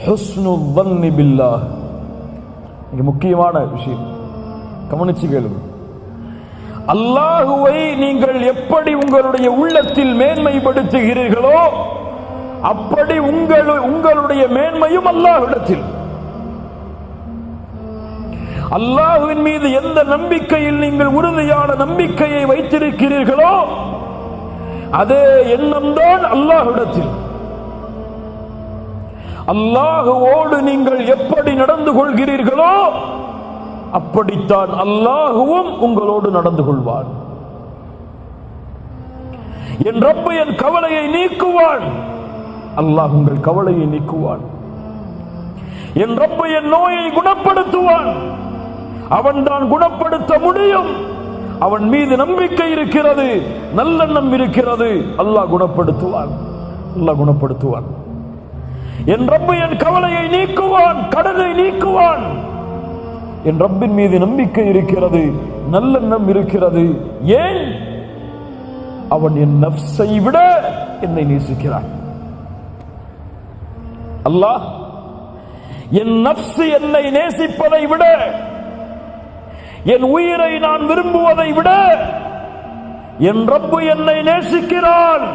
ஹுஸ்னுல் ظن பில்லாஹ். இது முக்கியமான விஷயம், கவனிச்சு கேளுங்க. அல்லாஹுவை நீங்கள் எப்படி உங்களுடைய உள்ளத்தில் மேன்மைப்படுத்துகிறீர்களோ அப்படி உங்களுடைய மேன்மையும் அல்லாஹ்விடத்தில். அல்லாஹ்வின் மீது எந்த நம்பிக்கையில் நீங்கள் உறுதியான நம்பிக்கையை வைத்திருக்கிறீர்களோ அதே எண்ணம்தான் அல்லாஹ்விடத்தில். அல்லாஹுவோடு நீங்கள் எப்படி நடந்து கொள்கிறீர்களோ அப்படித்தான் அல்லாஹுவும் உங்களோடு நடந்து கொள்வான். என் ரப்பு என் கவலையை நீக்குவான், அல்லாஹ் உங்கள் கவலையை நீக்குவான். என் ரப்பு என் நோயை குணப்படுத்துவான், அவன் தான் குணப்படுத்த முடியும். அவன் மீது நம்பிக்கை இருக்கிறது, நல்லெண்ணம் இருக்கிறது, அல்லாஹ் குணப்படுத்துவான், அல்லாஹ் குணப்படுத்துவான். என் ரப்பு என் கவலையை நீக்குவான், கடனை நீக்குவான். என் ரப்பின் மீது நம்பிக்கை இருக்கிறது, நல்லெண்ணம் இருக்கிறது. ஏன்? அவன் என் நஃப்ஸை விட என்னை நேசிக்கிறான். அல்லாஹ் என் நஃப்ஸ் என்னை நேசிப்பதை விட, என் உயிரை நான் விரும்புவதை விட என் ரப்பு என்னை நேசிக்கிறான்.